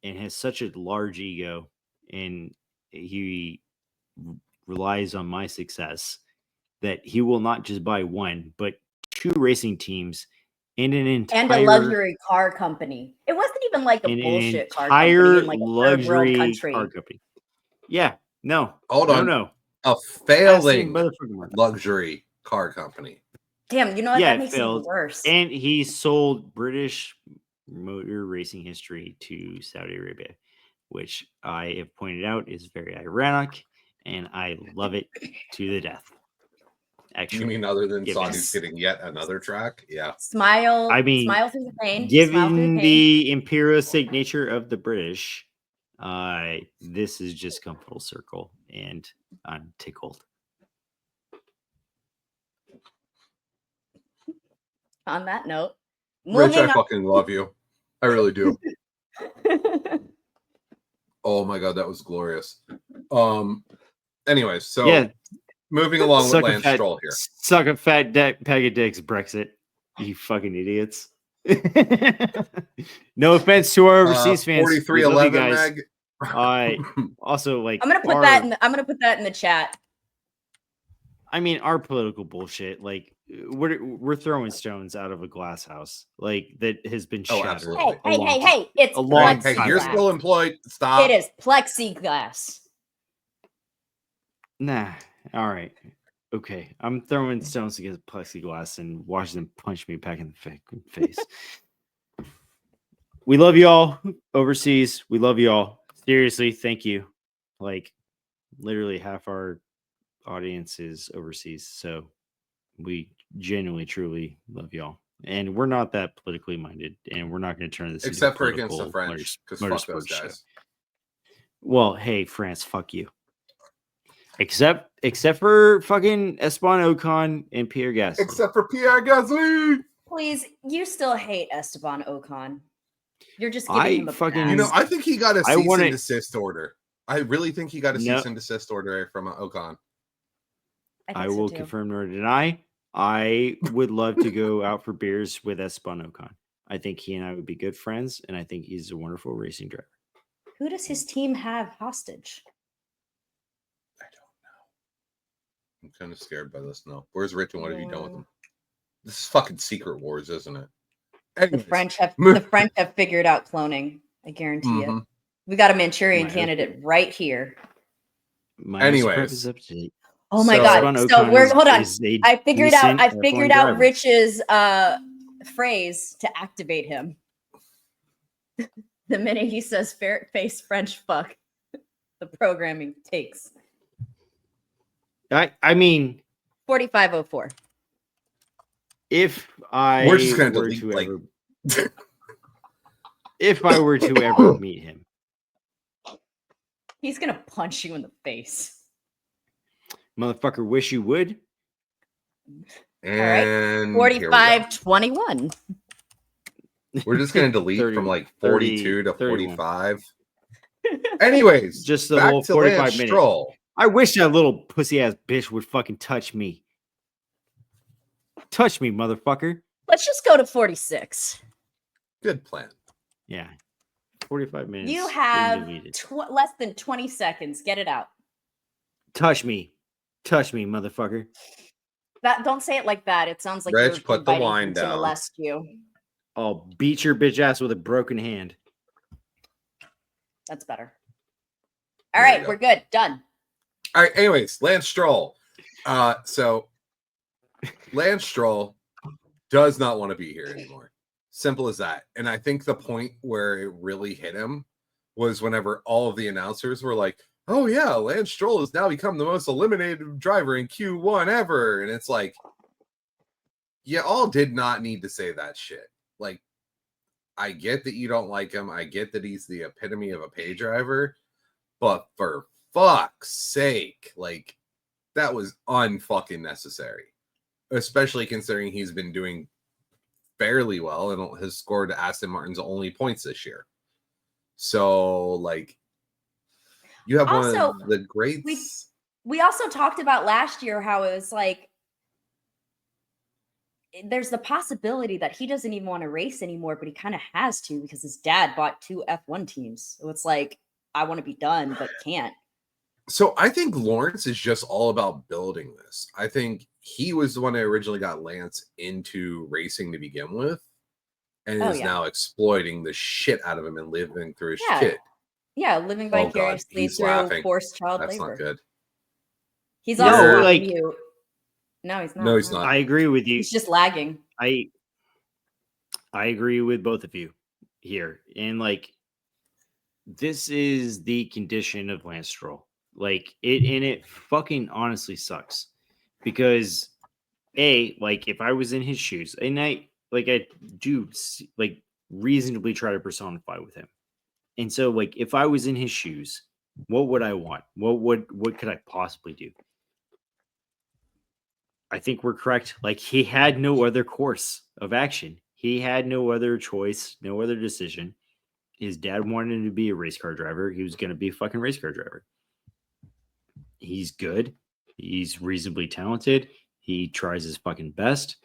and has such a large ego, and he relies on my success that he will not just buy 1, but 2 racing teams and an And a entire luxury car company. It wasn't even like a and an bullshit car company in entire like a third world luxury country. car company. Yeah, no, Hold no, on. no. A Aston failing motherfucking Martin. luxury car company. Damn, you know what? Yeah, That it makes it even failed. worse. And he sold British motor racing history to Saudi Arabia, which I have pointed out is very ironic, and I love it to the death. Actually, You mean other than give Saudi's us- getting yet another track? Yeah. Smile. I mean, smile through the pain. Smile through given the pain. the imperialistic nature of the British, this has just come full circle, and I'm tickled. On that note, Rich, I moving fucking love you. I really do. Oh my god, that was glorious. Anyways, so Yeah, moving along with suck a Lance fat, Stroll here. suck a fat bag of dicks, Brexit. You fucking idiots. No offense to our overseas fans. We love you 4311 guys. Meg. Also, like, I'm gonna put that in. I'm gonna put that in the chat. I mean, our political bullshit. Like, we're throwing stones out of a glass house, like that has been Oh, shattered. absolutely. Hey! It's a long plexiglass. Hey, you're time. still employed. Stop. It is plexiglass. Nah. All right. Okay. I'm throwing stones against plexiglass and watching them punch me back in the fucking face. We love y'all overseas. We love y'all. Seriously, thank you. Like, literally half our audience is overseas. So we genuinely, truly love y'all. And we're not that politically minded, and we're not going to turn this Except into for a against the political French, because fuck those motorsports show. guys. Well, hey, France, fuck you. Except for fucking Esteban Ocon and Pierre Gasly. Except for Pierre Gasly. Please, you still hate Esteban Ocon. You're just giving him a fucking- You know, pass. I think he got a I cease wanna- and desist order. I really think he got a No. cease and desist order from Ocon. think I so will too. confirm nor deny. I would love to go out for beers with Esteban Ocon. I think he and I would be good friends, and I think he's a wonderful racing driver. Who does his team have hostage? I don't know. I'm kind of scared by this now. Where's Rich and what have you done with him? This is fucking Secret Wars, isn't it? The French have figured out cloning. I guarantee it. We got a Manchurian candidate right here. Anyways, oh my god! So we're hold on. I figured out Rich's phrase to activate him. The minute he says "ferret face French fuck," the programming takes. I mean, 4504. If I we're just gonna were delete, to like... ever, if I were to ever meet him, he's gonna punch you in the face. Motherfucker, wish you would. And 4521. We're just gonna delete 30, from like 30, 42 to 31. 45. Anyways, just the back whole to 45 Lance minutes. Stroll. I wish that little pussy ass bitch would fucking touch me. Touch me, motherfucker. Let's just go to 46. Good plan. Yeah. 45 minutes. You have deleted. less than 20 seconds. Get it out. Touch me. Touch me, motherfucker. Don't say it like that. It sounds like Reg, you're put the inviting wine him to down. molest you. I'll beat your bitch ass with a broken hand. That's better. All There you right, go. we're good. Done. All right, anyways, Lance Stroll. So Lance Stroll does not want to be here anymore. Simple as that. And I think the point where it really hit him was whenever all of the announcers were like, oh yeah, Lance Stroll has now become the most eliminated driver in Q1 ever. And it's like, you all did not need to say that shit. Like, I get that you don't like him. I get that he's the epitome of a pay driver, but for fuck's sake, like, that was unfucking necessary, especially considering he's been doing fairly well and has scored Aston Martin's only points this year. So, like, you have one of the greats. We also talked about last year how it was like, there's the possibility that he doesn't even want to race anymore, but he kind of has to because his dad bought 2 F1 teams. So it's like, I want to be done, but can't. So I think Lawrence is just all about building this. I think he was the one that originally got Lance into racing to begin with, and is now exploiting the shit out of him and living through his shit. Yeah, living vicariously through forced child labor. That's not good. He's also like mute. No, he's not. No, he's not. I agree with you. He's just lagging. I agree with both of you here. And like, this is the condition of Lance Stroll. Like, it fucking honestly sucks. Because like, if I was in his shoes, and I do like reasonably try to personify with him. And so, like, if I was in his shoes, what would I want? What could I possibly do? I think we're correct. Like, he had no other course of action. He had no other choice, no other decision. His dad wanted him to be a race car driver. He was going to be a fucking race car driver. He's good. He's reasonably talented. He tries his fucking best,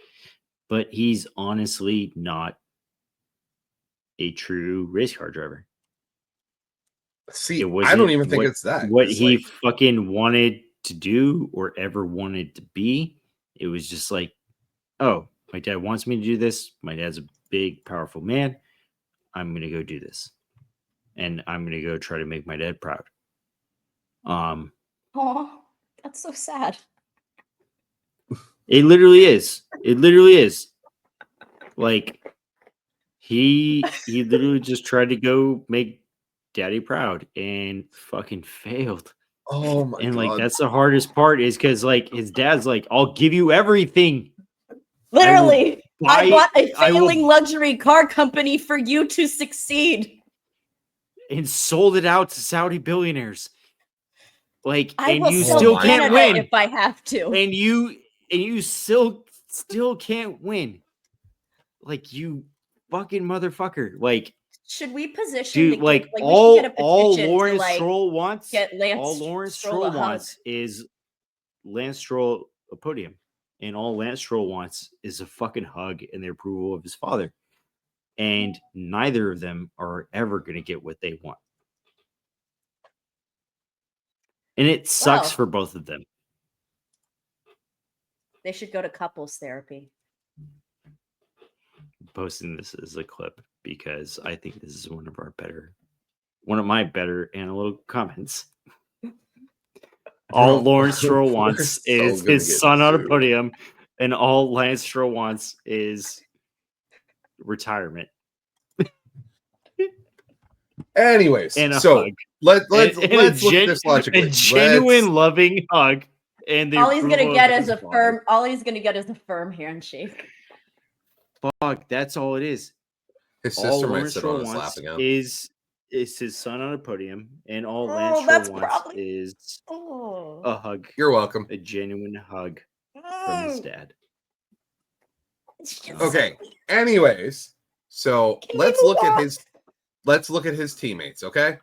but he's honestly not a true race car driver. See, I don't even think it's that. What he fucking wanted to do or ever wanted to be. It was just like, oh, my dad wants me to do this. My dad's a big, powerful man. I'm going to go do this. And I'm going to go try to make my dad proud. Oh, that's so sad. It literally is. It literally is. Like, he literally just tried to go make daddy proud and fucking failed. Oh my and God. Like, that's the hardest part, is because like his dad's like, I'll give you everything. Literally, I bought a failing luxury car company for you to succeed. And sold it out to Saudi billionaires. Like, I and will you still can't win if I have to. And you still can't win. Like, you fucking motherfucker. Like, should we position? Dude, like all Lawrence Stroll wants, all Lawrence Stroll wants is Lance Stroll a podium, and all Lance Stroll wants is a fucking hug and the approval of his father. And neither of them are ever going to get what they want. And it sucks Wow. for both of them. They should go to couples therapy. Posting this as a clip because I think this is one of my better analytical comments. All Lawrence Stroll wants is his son on a podium, and all Lance Stroll wants is retirement. Anyways, And a so hug. let's And look at this logically. a genuine loving hug. And All he's gonna approval get of is his a father. firm. All he's gonna get is a firm handshake. Fuck, that's all it is. His All sister might Lawrence sit Stroll on his lap wants again. is his son on a podium, and all Oh, Lance Stroll that's wants probably- is Oh. a hug, You're welcome. a genuine hug from his Mm. dad. It's just Okay. so- Anyways, so Can we let's move look at on? his teammates, okay?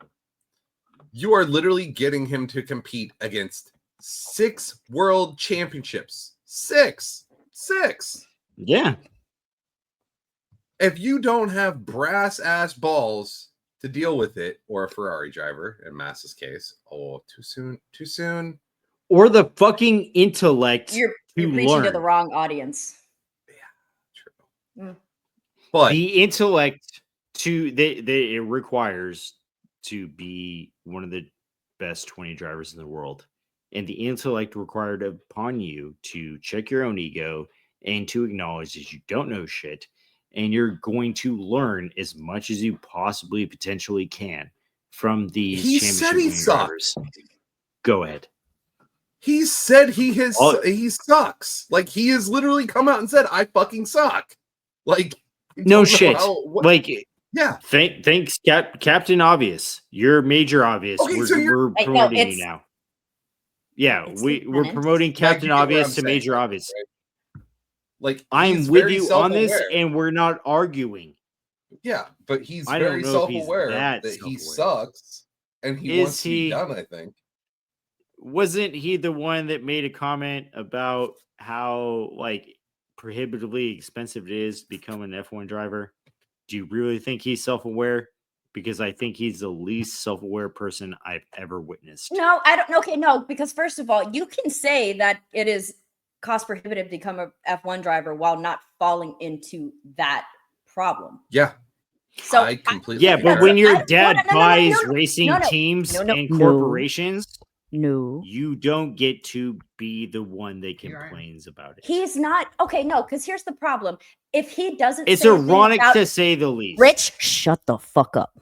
You are literally getting him to compete against 6 world championships. 6. Yeah. If you don't have brass ass balls to deal with it, or a Ferrari driver in Massa's case, too soon. Or the fucking intellect You're to preaching to learn. the wrong audience. True. Mm. But The intellect it requires to be one of the best 20 drivers in the world. And the intellect required upon you to check your own ego and to acknowledge that you don't know shit. And you're going to learn as much as you possibly potentially can from these He championship said he winning drivers. Go ahead. he said he sucks. Like, he has literally come out and said, I fucking suck. Like, he No told shit. what- Like, yeah. thanks, Captain Obvious. You're Major Obvious. Okay, we're so you're- we're Wait, no, promoting you it's- now. Yeah, it's we're Lieutenant. promoting Like, Captain you get what Obvious I'm to saying, Major right? Obvious. Like, I'm he's with very you on this, self-aware. and we're not arguing. Yeah, but he's I don't very know if he's self-aware that that he self-aware. sucks and he Is wants to be he- done, I think. Wasn't he the one that made a comment about how like prohibitively expensive it is to become an F1 driver? Do you really think he's self-aware? Because I think he's the least self-aware person I've ever witnessed. No, I don't. Okay, no, because first of all, you can say that it is cost prohibitive to become a F1 driver while not falling into that problem. Yeah, So I completely Yeah, but agree. when your I- dad no, buys no, racing no, no, teams no, no, and no. corporations, no, you don't get to be the one that Here I am. complains about it. he's not. Okay, no, because here's the problem. If he doesn't, It's say a thing ironic about- to say the least. Rich, shut the fuck up.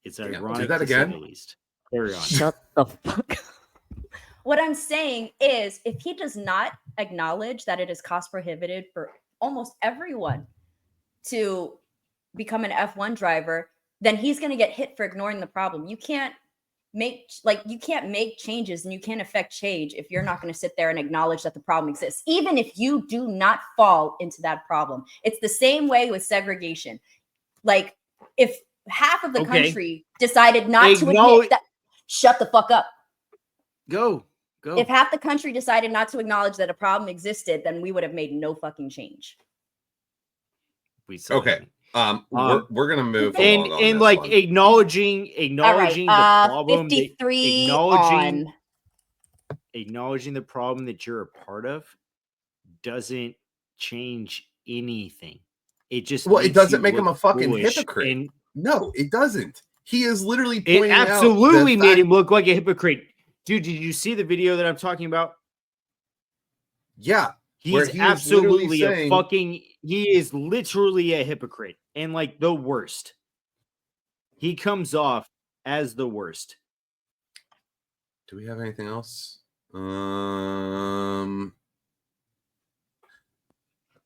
It's Yeah, do ironic that to again. say the least. Carry on. Shut the fuck up. What I'm saying is, if he does not acknowledge that it is cost prohibitive for almost everyone to become an F1 driver, then he's going to get hit for ignoring the problem. You can't make changes and you can't affect change if you're not going to sit there and acknowledge that the problem exists, even if you do not fall into that problem. It's the same way with segregation. Like, if half of the Okay. country decided not to Acknowledge- admit that, shut the fuck up. Go. If half the country decided not to acknowledge that a problem existed, then we would have made no fucking change. We still Okay. haven't. We're gonna move and along on and this like one. acknowledging All right, the problem, 53 acknowledging- on. acknowledging the problem that you're a part of doesn't change anything. It just Well, it makes doesn't you make him look a fucking foolish, hypocrite. and No, it doesn't. He is literally it pointing out the absolutely made fact- him look like a hypocrite. Dude, did you see the video that I'm talking about? Yeah, He's Where he was absolutely literally a saying- fucking. He is literally a hypocrite and like the worst. He comes off as the worst. do we have anything else?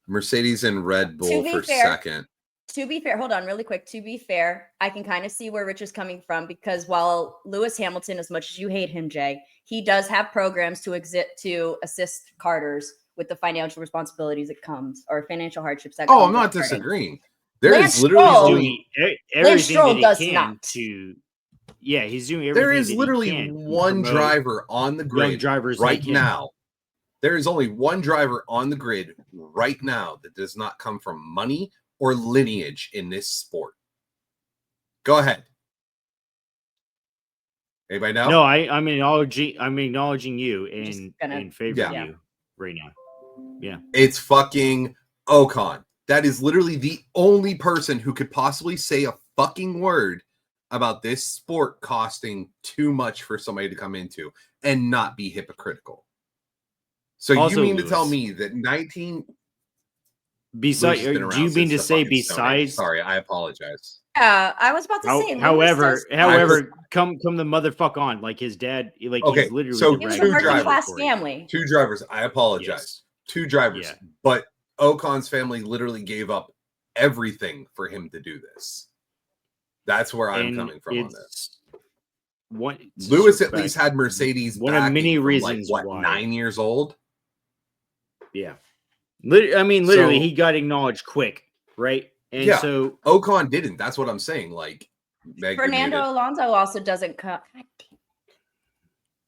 Mercedes and Red Bull be for fair- second. To be fair, hold on really quick. To be fair, I can kind of see where Rich is coming from, because while Lewis Hamilton, as much as you hate him, Jay, he does have programs to assist carters with the financial responsibilities that comes, or financial hardships that Oh, come I'm not with karting. disagreeing. There Lance is literally Stroll- only Doing everything Stroll that does he can not. to. Yeah, he's doing everything. there is that he literally can to one promote driver on the young grid drivers right like him. now. There is only one driver on the grid right now that does not come from money or lineage in this sport. Go ahead. Anybody know? No, I'm acknowledging you Just and gonna- in favor of Yeah. you right now. Yeah. It's fucking Ocon. That is literally the only person who could possibly say a fucking word about this sport costing too much for somebody to come into and not be hypocritical. So Also, you mean to tell Lewis. me that 19 Besides, Lewis has been do around you mean since to the say fucking Stone Age. besides? Sorry, I apologize. Yeah, I was about to say. Lewis However, does- come the motherfuck on. Like his dad, like Okay, he's literally so the he was a two rag working drivers. class story. family. 2 drivers. I apologize. Yes. 2 drivers. Yeah. But Ocon's family literally gave up everything for him to do this. That's where I'm And coming from on it's this. Lewis Lewis at least had Mercedes one of backing many from, reasons like, what, why. 9 years old? Yeah. Literally, So- he got acknowledged quick, right? And Yeah. so Ocon didn't. That's what I'm saying. Like, Meg, you're Fernando muted. Alonso also doesn't come.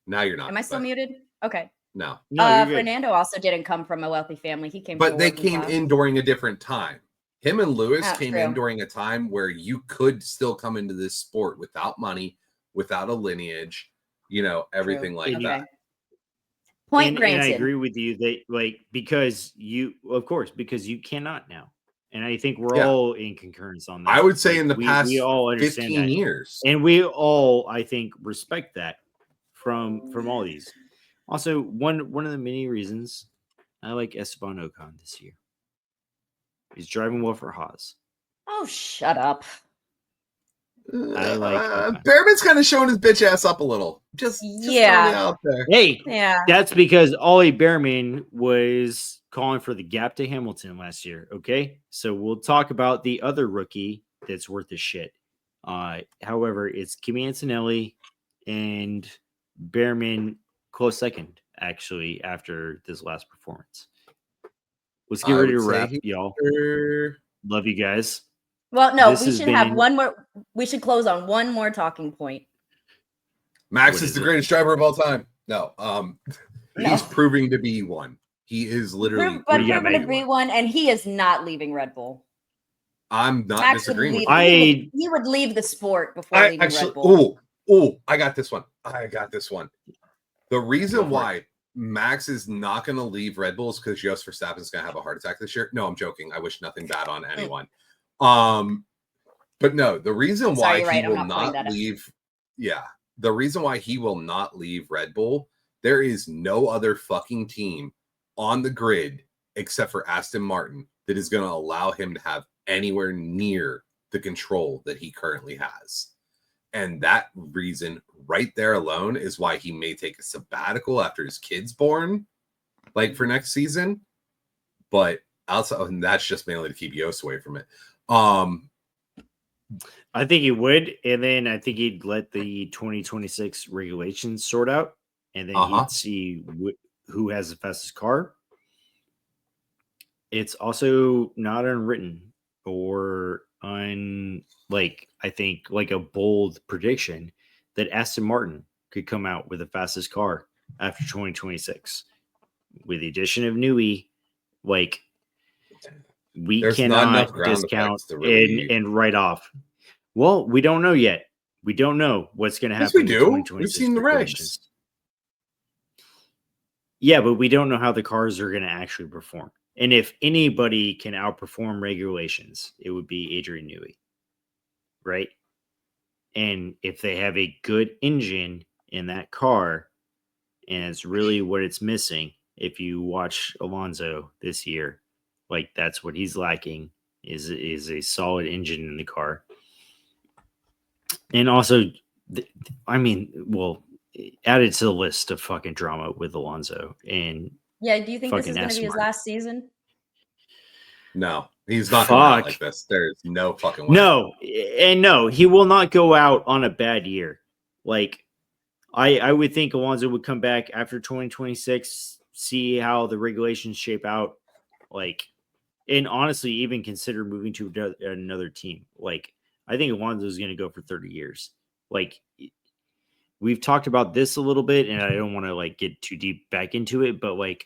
Now you're not. Am I still but muted? Okay. No. no, you're good. Fernando also didn't come from a wealthy family. He came from But a they working came class. in during a different time. Him and Lewis That's came in true. during a time where you could still come into this sport without money, without a lineage, everything like And that. Okay. Point and granted. I agree with you that because you cannot now. And I think we're Yeah. all in concurrence on that. I would say Like, in the past we all understand 15 that. years. And we all, I think, respect that from all these. Also, one of the many reasons I like Esteban Ocon this year. He's driving well for Haas. Oh, shut up. I like Ocon. Behrman's kind of showing his bitch ass up a little. Just Yeah. throwing it out there. Hey, Yeah. that's because Ollie Behrman was calling for the gap to Hamilton last year. Okay, so we'll talk about the other rookie that's worth a shit. However, it's Kimi Antonelli and Behrman close second, actually, after this last performance. Let's get I ready to would say wrap, he- y'all. Love you guys. Well, no, This we has should have been- one more. We should close on one more talking point. Max What is is the it? greatest driver of all time. No, No. he's proving to be one. He is literally. But do you got, proven to Meg? be one, and he is not leaving Red Bull. I'm not Max would disagreeing with leave. you. He would leave the sport before I leaving actually, Red Bull. I got this one. The Go reason for why Max is not going to leave Red Bull is because Jos Verstappen is going to have a heart attack this year. No, I'm joking. I wish nothing bad on anyone. But no, the reason Sorry, why you're right. he I'm will not putting not that up. leave, the reason why he will not leave Red Bull, there is no other fucking team on the grid except for Aston Martin that is going to allow him to have anywhere near the control that he currently has. And that reason right there alone is why he may take a sabbatical after his kid's born, like for next season. But also, and that's just mainly to keep Yost away from it. I think he would, and then I think he'd let the 2026 regulations sort out, and then he'd see who has the fastest car. It's also not unwritten or I think like a bold prediction that Aston Martin could come out with the fastest car after 2026. With the addition of Newey, like we There's not cannot enough ground discount effects to really- and write off. Well, we don't know yet. We don't know what's going to happen. Yes, we with do. 2026 We've seen the regs. regulations. Yeah, but we don't know how the cars are going to actually perform. And if anybody can outperform regulations, it would be Adrian Newey, right? And if they have a good engine in that car, and it's really what it's missing, if you watch Alonso this year, like that's what he's lacking is a solid engine in the car. And also, added to the list of fucking drama with Alonso and Yeah, do you think this fucking is going to be his Aston last season? No, he's not going out Fuck. like this. There's no fucking way. No, he will not go out on a bad year. Like, I would think Alonso would come back after 2026, see how the regulations shape out, like, and honestly, even consider moving to another team. Like, I think Alonso is going to go for 30 years. Like, we've talked about this a little bit, and I don't want to like get too deep back into it, but like,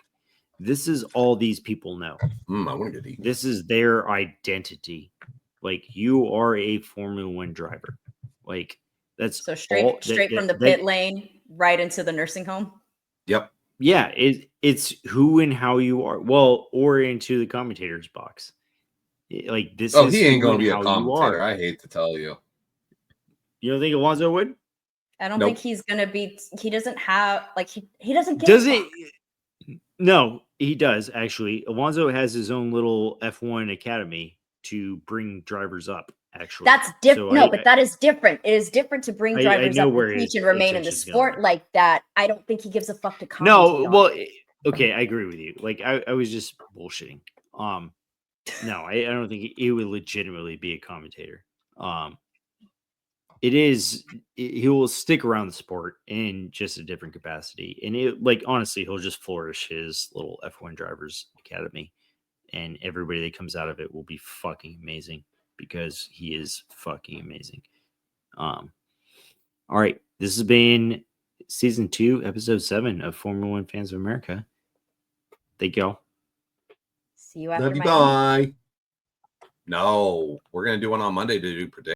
this is all these people know. I want to get eaten. This is their identity. Like, you are a Formula One driver. Like, That's So straight from the pit lane right into the nursing home. Yep. Yeah, it's who and how you are. Well, or into the commentator's box. Like this Oh, is he ain't who going and to be a how you commentator. are. I hate to tell you. You don't think Alonso would? I don't Nope. think he's gonna be. He doesn't have like he doesn't get. Does it? No, he does actually. Alonso has his own little F1 academy to bring drivers up. Actually, That's different. So No, but that is different. It is different to bring I drivers know up where and his teach and remain in the intention's sport going. like that. I don't think he gives a fuck to commentate. No, on well, it. okay, I agree with you. Like I was just bullshitting. No, I don't think he would legitimately be a commentator. He will stick around the sport in just a different capacity, and honestly, he'll just flourish his little F1 drivers academy, and everybody that comes out of it will be fucking amazing because he is fucking amazing. All right, this has been season 2, episode 7 of Formula One Fans of America. Thank y'all. See you after Love you. Miami. Bye. No, we're gonna do one on Monday to do predict.